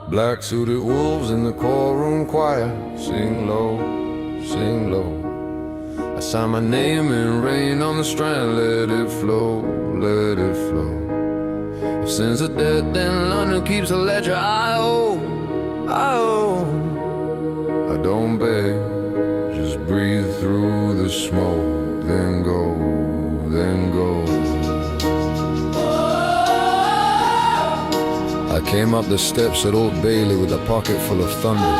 Black suited wolves in the choral choir. Sing low, sing low. I sign my name in rain on the strand. Let it flow, let it flow. If sin's are dead, then London keeps a ledger. I owe. I don't beg, just breathe through the smoke. Then go, then go. I came up the steps at Old Bailey with a pocket full of thunder.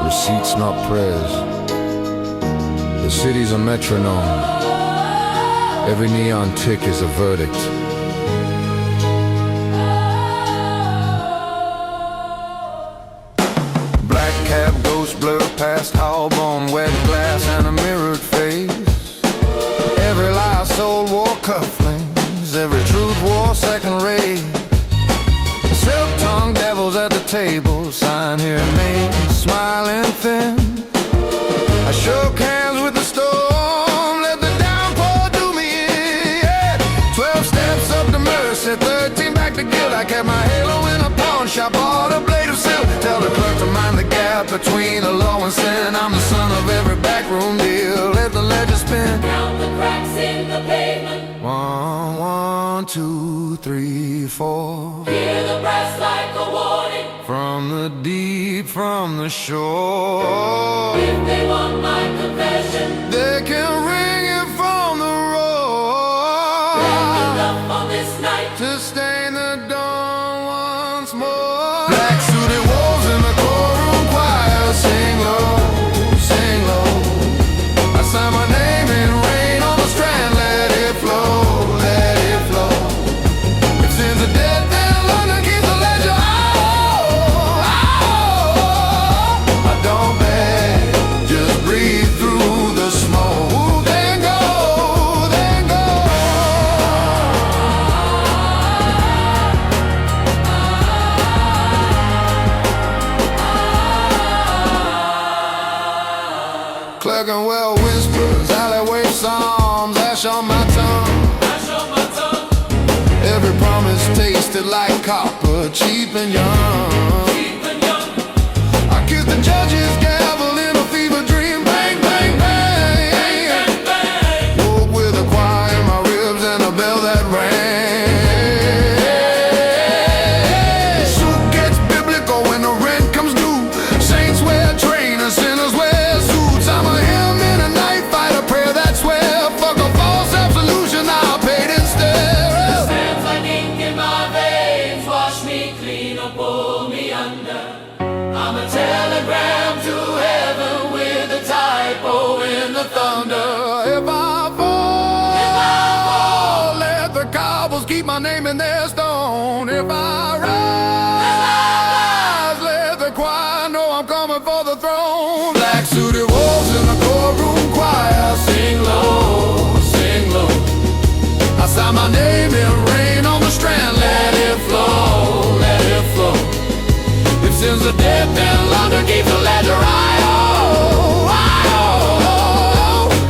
Receipts, not prayers. The city's a metronome. Every neon tick is a verdict. Black cab, ghost blur past Howbone, wet glass and a mirrored face. Every lie soul wore cufflinks. Every truth wore second rate. Silk-tongued devils at the table, sign here made, smiling thin. I shook hands with the storm, let the downpour do me in. Yeah. 12 steps up to mercy, 13 back to guilt. I kept my halo in a pawn shop, bought a blade of silk. Tell the clerk to mind the gap between the law and sin. I'm the son of every backroom deal, let the ledger spin. Count the cracks in the pavement. 1, 1, 2, 3, 4. Hear the brass like a warning. From the deep, from the shore. If they want my confession, They can ring it from the roar. that's enough on this night. To stain the dawn once more. Black suited wolves in the choral choir. Sing low, sing low. I sign my name in rain on the strand. Let it flow, let it flow. If sin's are dead, then London keeps the ledger. I don't beg, just breathe through the smoke. Then go, then go. Clerkenwell whispers, alleyway psalms, ash on my tongue. Every promise tasted like copper, cheap and young. I kissed the judge's gavel in a fever dream. Bang, bang, bang. Woke with a choir in my ribs and a bell that rang. Soup gets biblical when the rent comes due. Saints wear trainers, sinners wear suits. I'm a hymn in a night fight, a prayer that swear. Fuck a false absolution, I'll pay it instead. Sands like ink in my veins, wash me clean or pull me under. I'm a telegram to heaven with a typo in the thunder. If I fall, let the cobbles keep my name in their stone. If I rise, let the choir know I'm coming for the throne. Black suited wolves in the courtroom choir. Sing low, sing low. I sign my name in rain on the strand. Let it flow, let it flow. If sin's are dead, then London keeps the ledger.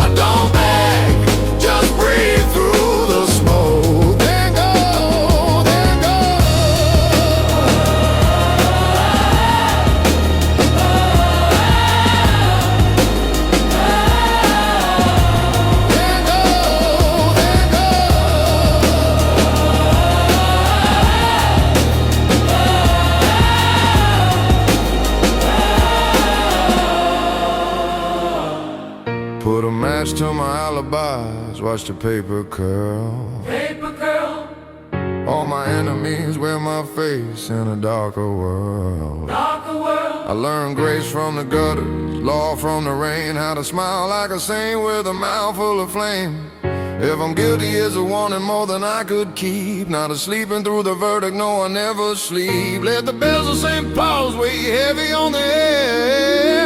I don't beg, just breathe through the smoke. Then go, then go. Then go, then go. Put a match to my alibis, watch the paper curl. Paper girl, All my enemies wear my face in a darker world. darker world. I learned grace from the gutters, law from the rain, how to smile like a saint with a mouth full of flame. If I'm guilty, it's a warning more than I could keep. Not a sleeping through the verdict, no, I never sleep. Let the bells of St. Paul's weigh heavy on the air.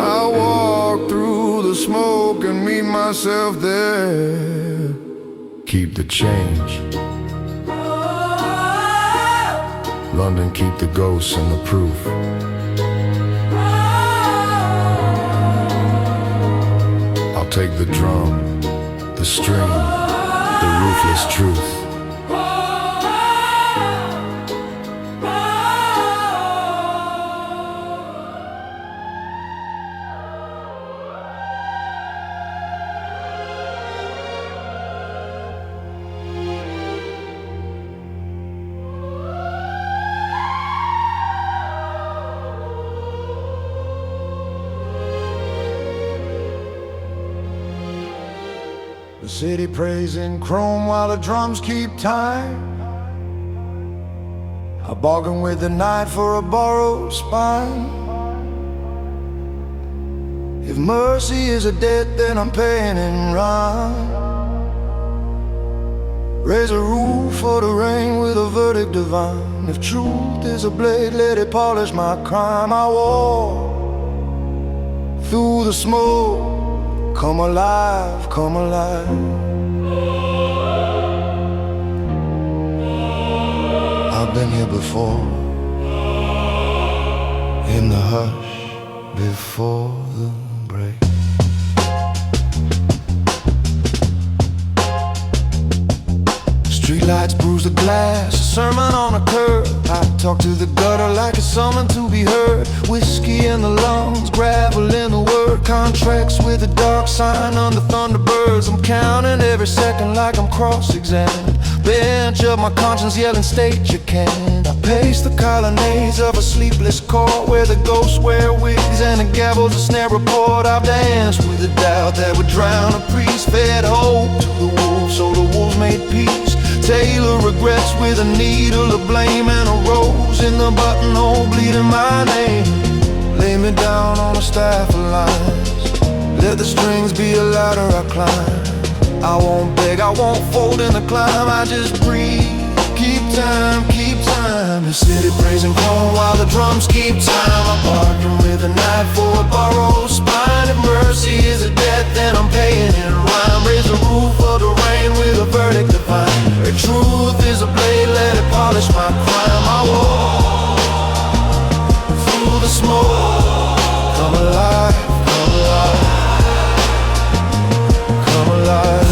I walk through the smoke and meet myself there. Keep the change. London, keep the ghosts and the proof. I'll take the drum, the string, the ruthless truth. The city prays in chrome while the drums keep time. I bargain with the night for a borrowed spine. If mercy is a debt, then I'm paying in rhyme. Raise a roof for the rain with a verdict divine. If truth is a blade, let it polish my crime. I walk through the smoke. Come alive, come alive. I've been here before, in the hush before the break. Streetlights bruise the glass, a sermon on a curb. I talk to the gutter like it's someone to be heard. Whiskey in the lungs, gravel in the word. Contracts with a dark sign under thunderbirds. I'm counting every second like I'm cross-examined. Bench of my conscience yelling, state you can. I pace the colonnades of a sleepless court, where the ghosts wear wigs and the gavel's a snare report. I've danced with the doubt that would drown a priest. Fed hope to the wolves, so the wolves made peace. Tailor regrets with a needle of blame and a rose in the buttonhole bleeding my name. Lay me down on a staff of lines. Let the strings be a ladder I climb. I won't beg, I won't fold in the climb. I just breathe, keep time, keep time. The city prays and call while the drums keep time. I'm bargaining with the night for a borrowed spine. If mercy is a debt, then I'm paying in rhyme. Raise the roof of the rain with a verdict divine. If truth is a blade, let it polish my crime. I walk through the smoke. Come alive, come alive, come alive.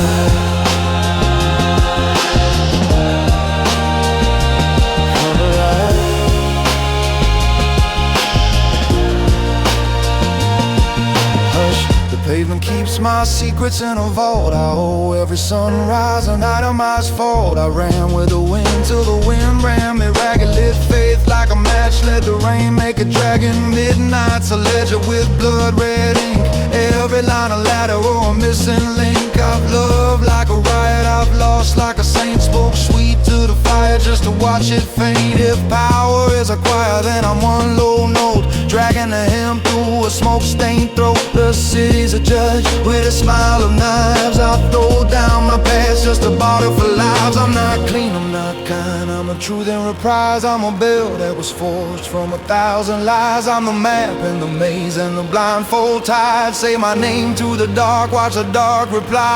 Pavement keeps my secrets in a vault. I owe every sunrise an itemized fault. I ran with the wind till the wind ran me ragged. Lit faith like a match, let the rain make a dragon. Midnight's a ledger with blood red ink. Every line a ladder or a missing link. I've loved like a riot, I've lost like a saint. Spoke sweet to the fire just to watch it faint. If power is a choir, then I'm one low note, dragging the hymn through a smoke-stained throat. The city's a judge with a smile of knives. I'll throw down my past just to barter for lives. I'm not clean, I'm not kind, I'm the truth in reprise. I'm a bell that was forged from 1,000 lies. I'm the map and the maze and the blindfold tide. Say my name to the dark, watch the dark reply.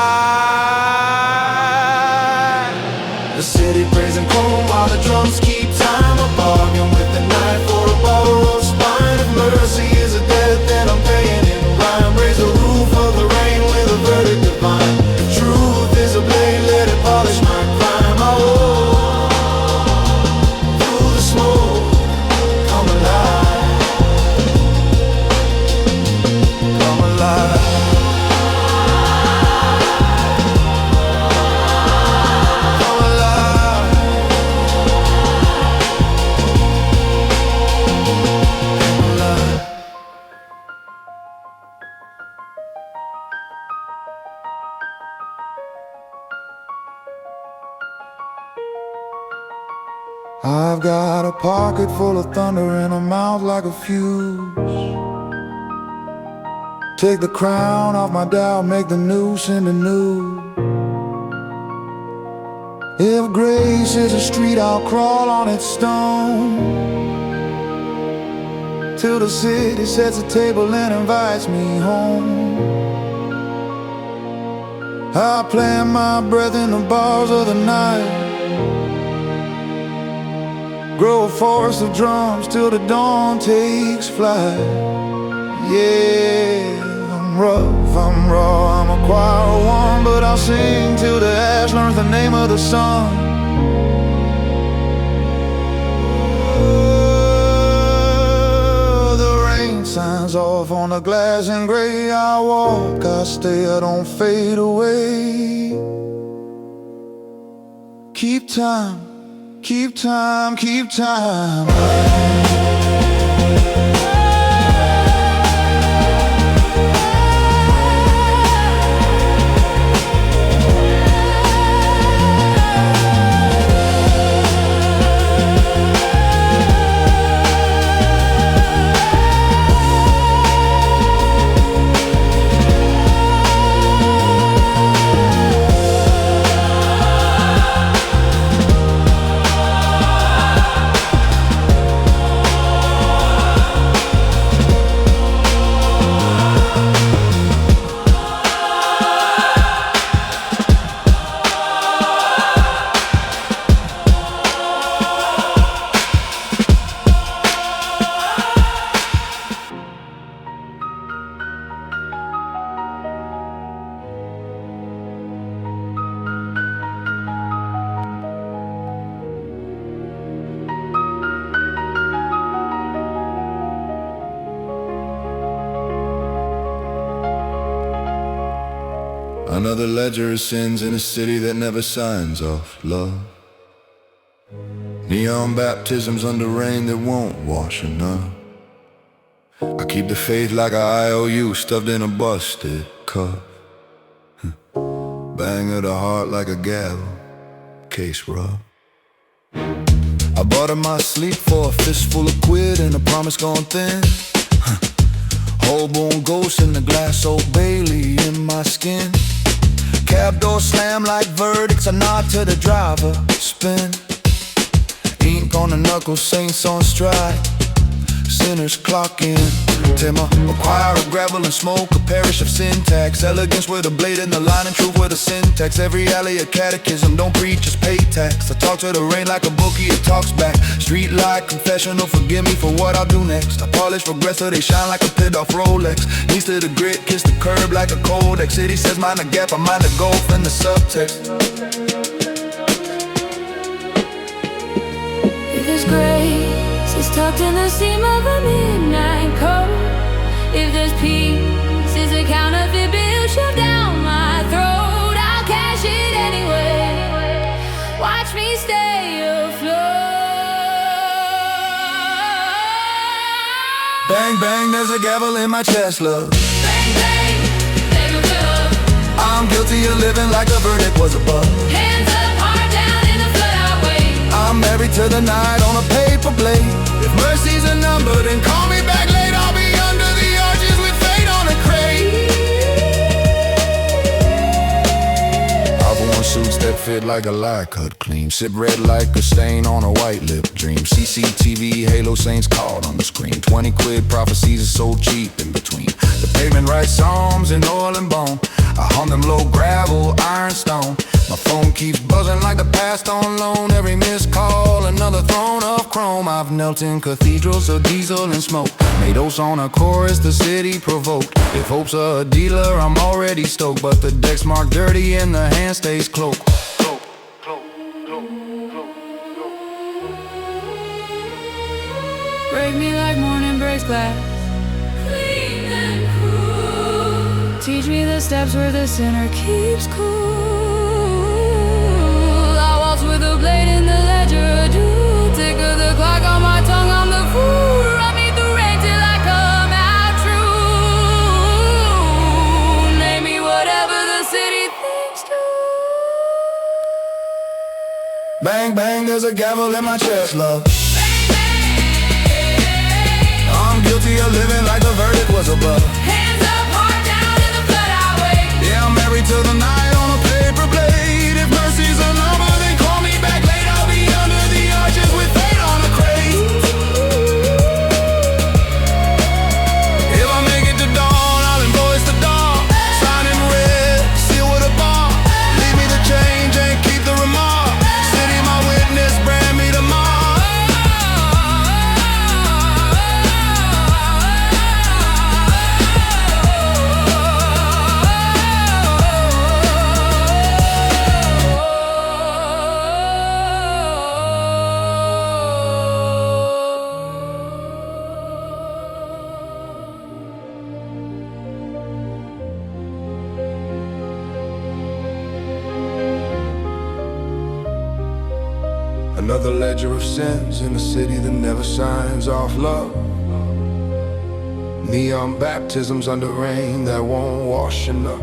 The city prays and chrome while the drums keep time. A bargain with the night for a borrowed spine. If mercy is a debt, then I'm paying in rhyme. Raise the roof of the rain with a verdict divine. If truth is a blade, let it polish my crime. I walk through the smoke. Come alive, come alive. I've got a pocket full of thunder and a mouth like a fuse. Take the crown off my doubt, make the noose into new. If grace is a street, I'll crawl on its stone, till the city sets a table and invites me home. I plant my breath in the bars of the night, grow a forest of drums till the dawn takes flight. Yeah, I'm rough, I'm raw, I'm a choir of one, but I'll sing till the ash learns the name of the sun. The rain signs off on the glass and gray. I walk, I stay, I don't fade away. Keep time, keep time, keep time. Another ledger of sins in a city that never signs off love. Neon baptisms under rain that won't wash enough. I keep the faith like a IOU stuffed in a busted cup. Bang of the heart like a gavel, case rub. I bartered my sleep for a fistful of quid and a promise gone thin. Whole-bone ghost in the glass, Old Bailey in my skin. Cab door slam like verdicts, a nod to the driver, spin. Ink on the knuckles, saints on strike, sinners clock in. Tim, a choir of gravel and smoke, a parish of syntax. Elegance with a blade in the line and truth with a syntax. Every alley a catechism, don't preach, just pay tax. I talk to the rain like a bookie, it talks back. Street light, confessional, forgive me for what I'll do next. I polish regrets so they shine like a pit off Rolex. Knees to the grit, kiss the curb like a codex. City says mind the gap, I mind the gulf and the subtext. If there's grace, it's tucked in the seam of a midnight coat. If there's peace, it's a counterfeit bill shoved down my throat. I'll cash it anyway, watch me stay afloat. Bang, bang, there's a gavel in my chest, love. Bang, bang, they can fill up. I'm guilty of living like the verdict was above. Hands up, heart down in the flood highway. I'm married to the night on a paper blade. If mercy's a number, then call me back late. I'll be under the arches with fate on a crate. I've worn suits that fit like a lie cut clean. Sip red like a stain on a white lip dream. CCTV, Halo Saints caught on the screen. 20 quid prophecies are so cheap in between. The pavement writes psalms in oil and bone. I hum them low gravel, ironstone. My phone keeps buzzing like the past on loan. Every missed call, another throne of chrome. I've knelt in cathedrals of diesel and smoke. Made oaths on a chorus the city provoked. If hope's a dealer, I'm already stoked. But the deck's marked dirty and the hand stays cloaked. Break me like morning breaks glass. Clean and cool. Teach me the steps where the sinner keeps cool. I waltz with a blade in the ledger, do tick of the clock on my tongue, I'm the fool. Run me through rain till I come out true. Name me whatever the city thinks to. Bang, bang, there's a gavel in my chest, love. I'm guilty of living like the verdict was above. Hands up, heart down in the flood highway. Yeah, I'm married to the night on a paper blade. If mercy's a number, then call me back late. I'll be under the arches with fate on a crate. If I make it to dawn, I'll invoice the dawn. Sign in red, seal with a bar. Leave me the change and keep the remark. City my witness, brand me the mark. Another ledger of sins in a city that never signs off love. Neon baptisms under rain that won't wash enough.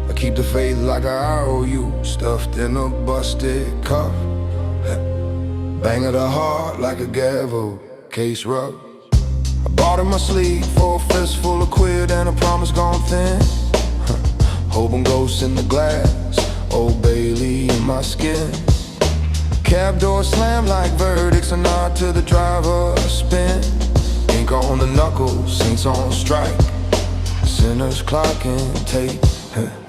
I keep the faith like I owe you, stuffed in a busted cuff. Bang of the heart like a gavel, case rub. I bought in my sleep for a fistful of quid and a promise gone thin. Hoping ghosts in the glass, Old Bailey in my skin. Cab door slam like verdicts, a nod to the driver, a spin. Ink on the knuckles, saints on strike, sinners clocking tape.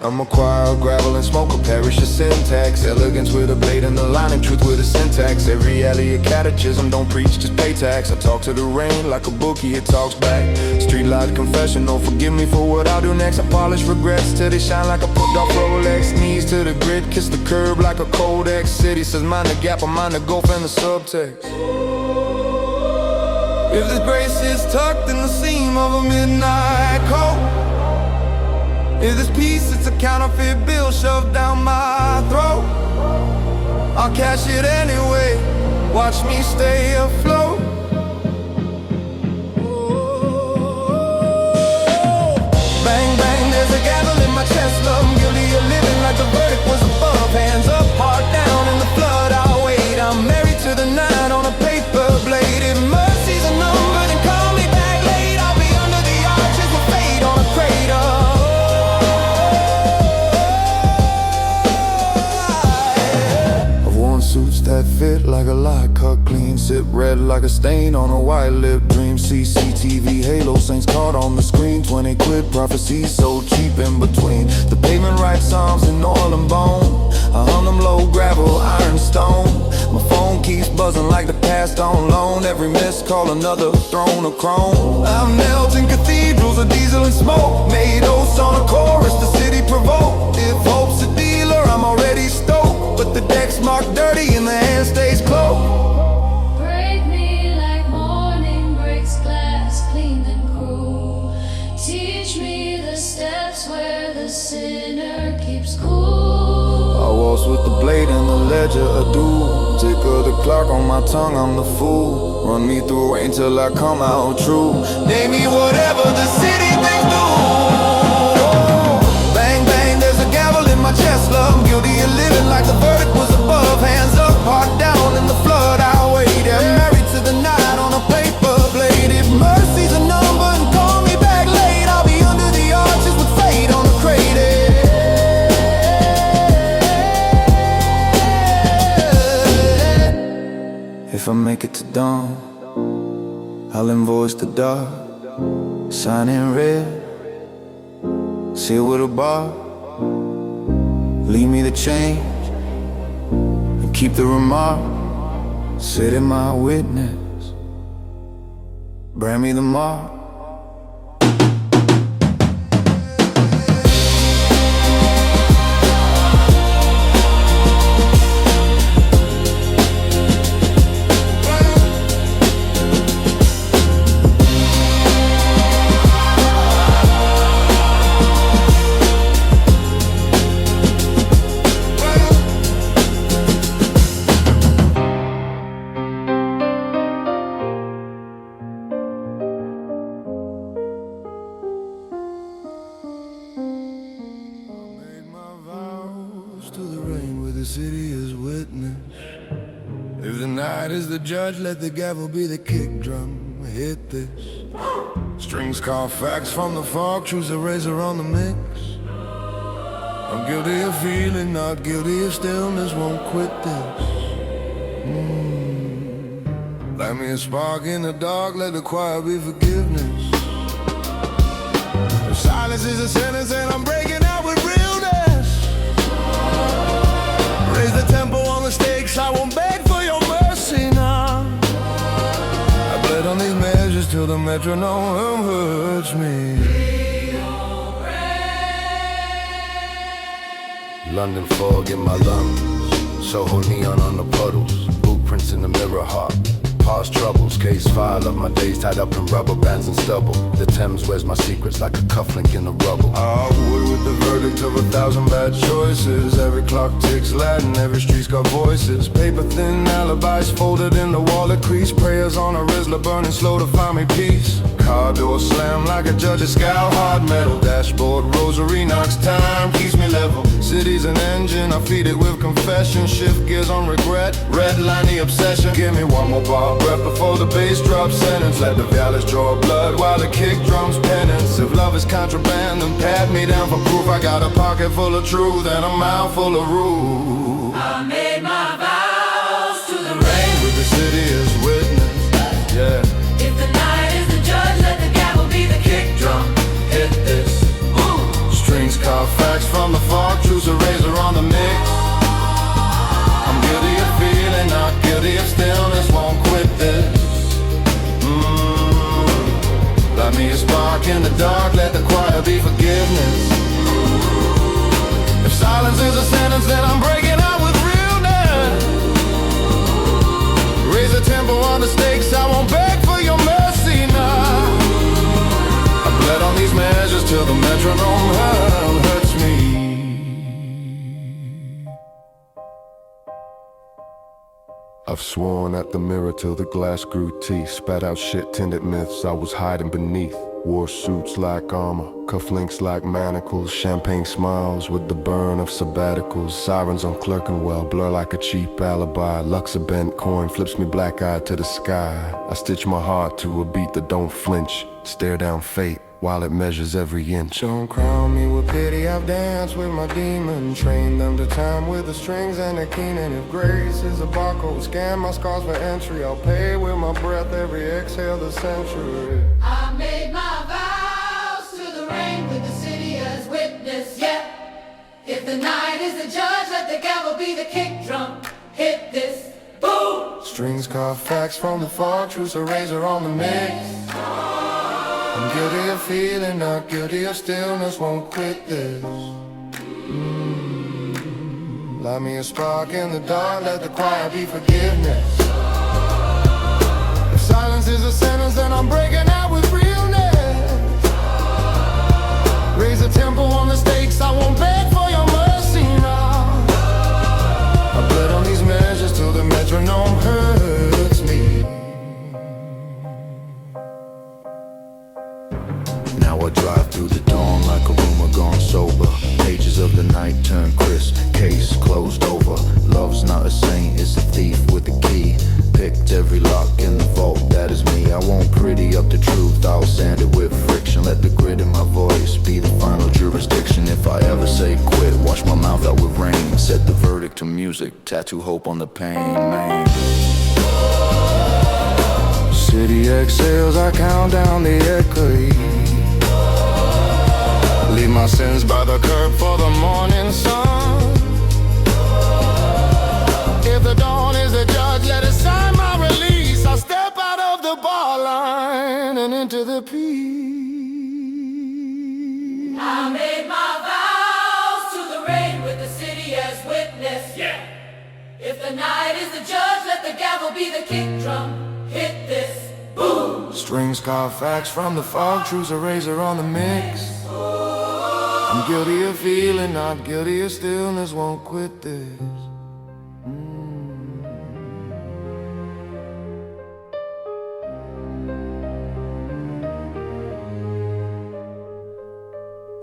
I'm a choir of gravel and smoke, a parish of syntax. Elegance with a blade in the line and truth with a syntax. Every alley a catechism, don't preach, just pay tax. I talk to the rain like a bookie, it talks back. Street light confessional, forgive me for what I'll do next. I polish regrets till they shine like a put off Rolex. Knees to the grit, kiss the curb like a codex. City says mind the gap, I mind the gulf and the subtext. If this grace is tucked in the seam of a midnight coat, If this peace, it's a counterfeit bill shoved down my throat. I'll cash it anyway, watch me stay afloat. Bang, bang, there's a gavel in my chest. Love, I'm guilty of living like the verdict was above. Hands up, heart down in the flood, I'll wait. I'm married to the night on a paper blade. If mercy's a number, then call me back late. I'll be under the arches with fate on a crater. I've worn suits that fit like a lie cut clean, sip red like a stain on a white lip dream. CCTV halo, saints caught on the screen. 20 quid prophecies so cheap in between. The pavement writes psalms in oil and bone. I hung them low, gravel, iron, stone. My phone keeps buzzing like the past on loan. Every missed call another throne of chrome. I've knelt in cathedrals of diesel and smoke, made oaths on a chorus the city provoked. If hope's a dealer, I'm already stoked, but the deck's marked dirty and the hand stays closed. Break me like morning breaks glass, clean and cruel. Teach me the steps where the sinner keeps cool. I waltz with the blade and the ledger, a duel. Tick of the clock on my tongue, I'm the fool. Run me through rain till I come out true. Name me whatever the city thinks do. Bang, bang, there's a gavel in my chest. Love, I'm guilty of living like the verdict was above. Hands up, heart down in the flood, I'll wait. I'm married to the night on a paper blade. If mercy's a number, and call me back late. I'll be under the arches with fate on a crater. If I make it to dawn, I'll invoice the dark, sign in red, seal with a bar. Leave me the change and keep the remark. Sit in my witness, brand me the mark. To the rain where the city is witness. If the night is the judge, let the gavel be the kick drum. Hit this. Strings call facts from the fog, choose a razor on the mix. I'm guilty of feeling, not guilty of stillness, won't quit this. Light me a spark in the dark, let the choir be forgiveness. If silence is a sentence and I'm breaking out with realness. Raise the tempo on the stakes, I won't beg for your mercy now. I bled on these measures till the metronome hurts me. London fog in my lungs, Soho neon on the puddles, boot prints in the mirror heart. Past troubles, case file of my days tied up in rubber bands and stubble. The Thames wears my secrets like a cufflink in the rubble. I would with the verdict of 1,000 bad choices. Every clock ticks Latin, every street's got voices. Paper thin alibis folded in the wallet crease. Prayers on a Rizzler burning slow to find me peace. Car door slam like a judge's scowl, hard metal. Dashboard rosary knocks time, keeps me level. City's an engine, I feed it with confession. Shift gears on regret, red line the obsession. Give me one more bar breath before the bass drops sentence. Let the violets draw blood while the kick drums penance. If love is contraband, then pat me down for proof. I got a pocket full of truth and a mouth full of rules. I made my vows to the rain. With the city as witness, yeah. If the night is the judge, let the gavel be the kick drum. Hit this. Strings call facts from the fog, choose a razor on the mix. I'm guilty of feeling, not guilty of stillness, won't quit this. Light me a spark in the dark, let the choir be forgiveness. If silence is a sentence, then I'm breaking out with realness. Raise the tempo on the stakes, I won't beg for your mercy now. I bled on these measures till the metronome hurls. I've sworn at the mirror till the glass grew teeth. Spat out shit, tinted myths I was hiding beneath. Wore suits like armor, cufflinks like manacles. Champagne smiles with the burn of sabbaticals. Sirens on Clerkenwell blur like a cheap alibi. Luxor bent coin flips me black-eyed to the sky. I stitch my heart to a beat that don't flinch. Stare down fate while it measures every inch. Don't crown me with pity, I've danced with my demon. Trained them to time with the strings and the keen. And if grace is a barcode, scan my scars for entry. I'll pay with my breath every exhale the century. I made my vows to the rain with the city as witness, yeah. If the night is the judge, let the gavel be the kick drum. Hit this, boom! Strings carve facts from the fog, truce a razor on the mix. I'm guilty of feeling, not guilty of stillness, won't quit this. Light me a spark in the dark, let the choir be forgiveness. If silence is a sentence, then I'm breaking out with realness. Raise a tempo on the stakes, I won't beg for your mercy now. I bled on these measures till the metronome hurts me. Now I drive through the dawn like a rumor gone sober. Pages of the night turn crisp, case closed over. Love's not a saint, it's a thief with a key. Picked every lock in the vault, that is me. I won't pretty up the truth, I'll sand it with friction. Let the grit in my voice be the final jurisdiction. If I ever say quit, wash my mouth out with rain. Set the verdict to music, tattoo hope on the pain, man. City exhales, I count down the echo. Leave my sins by the curb for the morning sun. If the dawn is the judge, let it sign my release. I'll step out of the bar line and into the peace. I made my vows to the rain with the city as witness, yeah. If the night is the judge, let the gavel be the kick drum. Hit this, boom! Strings carve facts from the fog, truce a razor on the mix. I'm guilty of feeling, not guilty of stillness, won't quit this.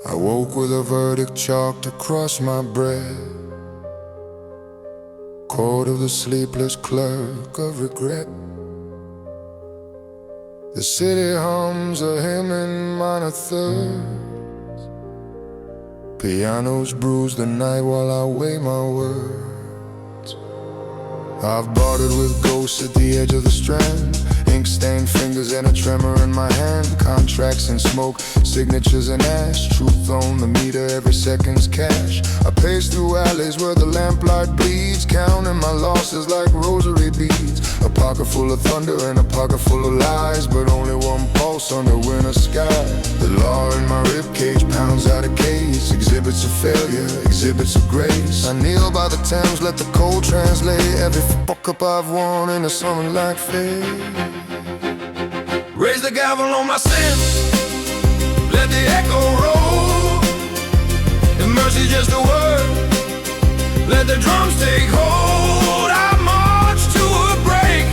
I woke with a verdict chalked across my breath. Court of the sleepless clerk of regret. The city hums a hymn in minor thirds. Pianos bruise the night while I weigh my words. I've bartered with ghosts at the edge of the strand. Ink-stained fingers and a tremor in my hand. Contracts in smoke, signatures in ash. Truth on the meter, every second's cash. I pace through alleys where the lamplight bleeds, counting my losses like rosary beads. A pocket full of thunder and a pocket full of lies, but only one pulse under winter sky. The law in my ribcage pounds out a case. Exhibits of failure, exhibits of grace. I kneel by the Thames, let the cold translate every fuck up I've won into something like fate. Raise the gavel on my sins, let the echo roll. If mercy's just a word, let the drums take hold. I march to a break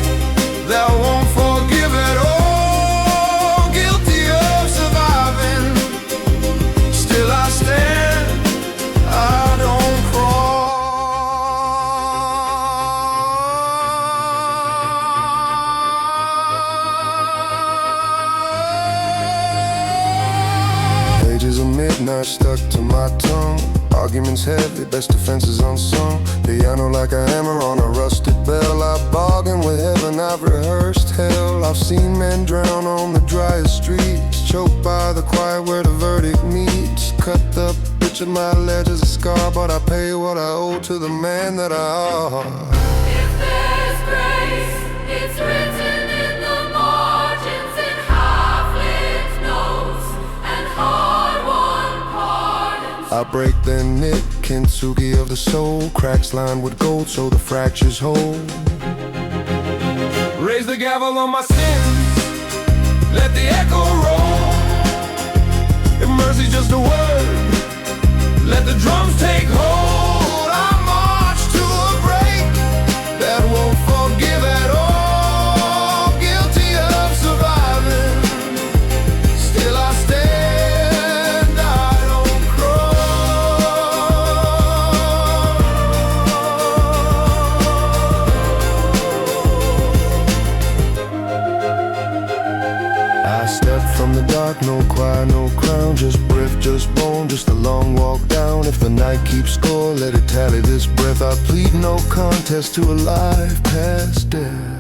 that won't forgive at all. Guilty of surviving, still I stand, I don't crawl. Pages of midnight stuck to my tongue. Arguments heavy, best defenses unsung. Piano like a hammer on a rusted bell. I bargain with heaven, I've rehearsed hell. I've seen men drown on the driest streets, choked by the quiet where the verdict meets. Cut the pitch of my ledger's a scar, but I pay what I owe to the man that I are. If there's grace, it's written in the margins in half-lit notes and hard-won pardons. I break the knit, kintsugi of the soul. Cracks lined with gold so the fractures hold. Raise the gavel on my sins, let the echo roll. If mercy's just a word, let the drums take hold. I march to a break that won't forgive just a long walk down. If the night keeps score, let it tally this breath. I plead no contest to a life past death.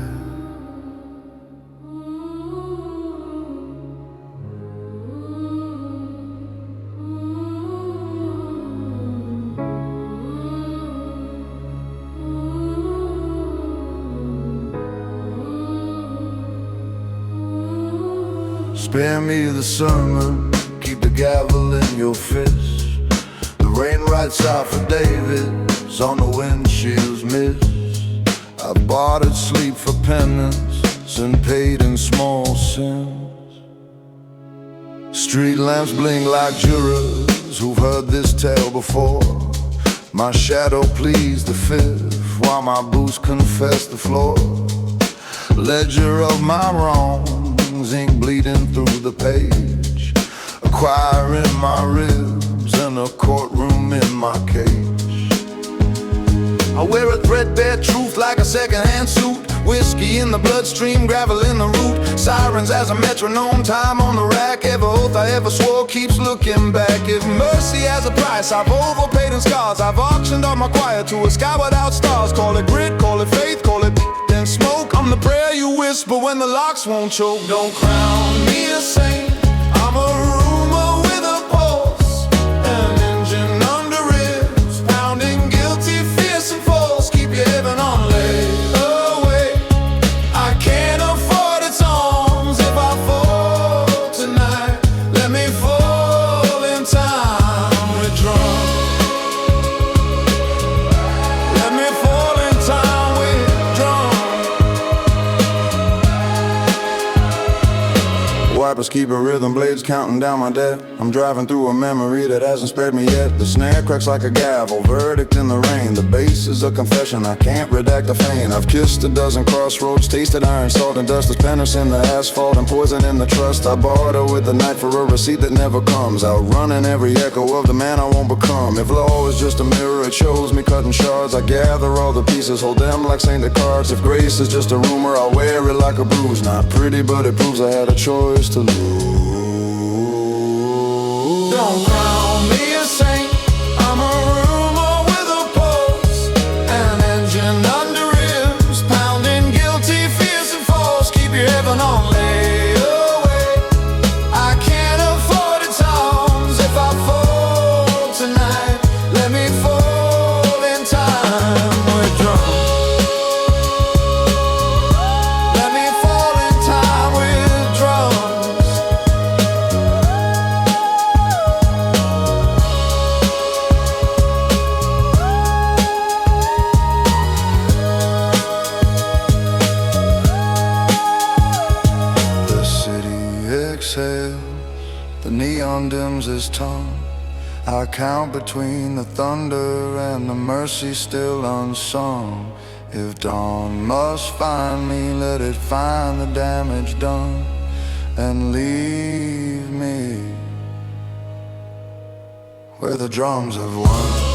Spare me the sermon, keep the gavel in your fist. The rain writes out for David's on the windshield's mist. I've bartered sleep for penance and paid in small sins. Street lamps blink like jurors who've heard this tale before. My shadow pleads the fifth while my boots confess the floor. Ledger of my wrongs, ink bleeding through the page. A choir in my ribs and a courtroom in my cage. I wear a threadbare truth like a second-hand suit. Whiskey in the bloodstream, gravel in the root. Sirens as a metronome, time on the rack. Every oath I ever swore keeps looking back. If mercy has a price, I've overpaid in scars. I've auctioned off my choir to a sky without stars. Call it grit, call it faith, call it then smoke. I'm the prayer you whisper when the locks won't choke. Don't crown me a saint, I'm a rumor with a pulse. An engine under ribs, pounding guilty, fierce and false. Keep your heaven on layaway. I can't afford its arms. If I fall tonight, let me fall in time with drums. Let me fall in time with drums. Wipers keep a rhythm, blades counting down my debt. I'm driving through a memory that hasn't spared me yet. The snare cracks like a gavel, verdict in the rain. The bass is a confession, I can't redact a feign. I've kissed a dozen crossroads, tasted iron, salt and dust. There's penance in the asphalt and poison in the trust. I barter with the night for a receipt that never comes. Outrunning every echo of the man I won't become. If law is just a mirror, it shows me cutting shards. I gather all the pieces, hold them like sainted cards. If grace is just a rumor, I'll wear it like a bruise. Not pretty, but it proves I had a choice to lose. Don't crown me a saint, I'm a rumor with a pulse. An engine under ribs, pounding guilty, fierce and false. Keep your heaven on layaway. I can't afford its arms. If I fall tonight, let me fall in time with drums. Let me fall in time with drums. The city exhales, the neon dims its tongue. I count between the thunder and the mercy still unsung. If dawn must find me, let it find the damage done and leave me where the drums have won.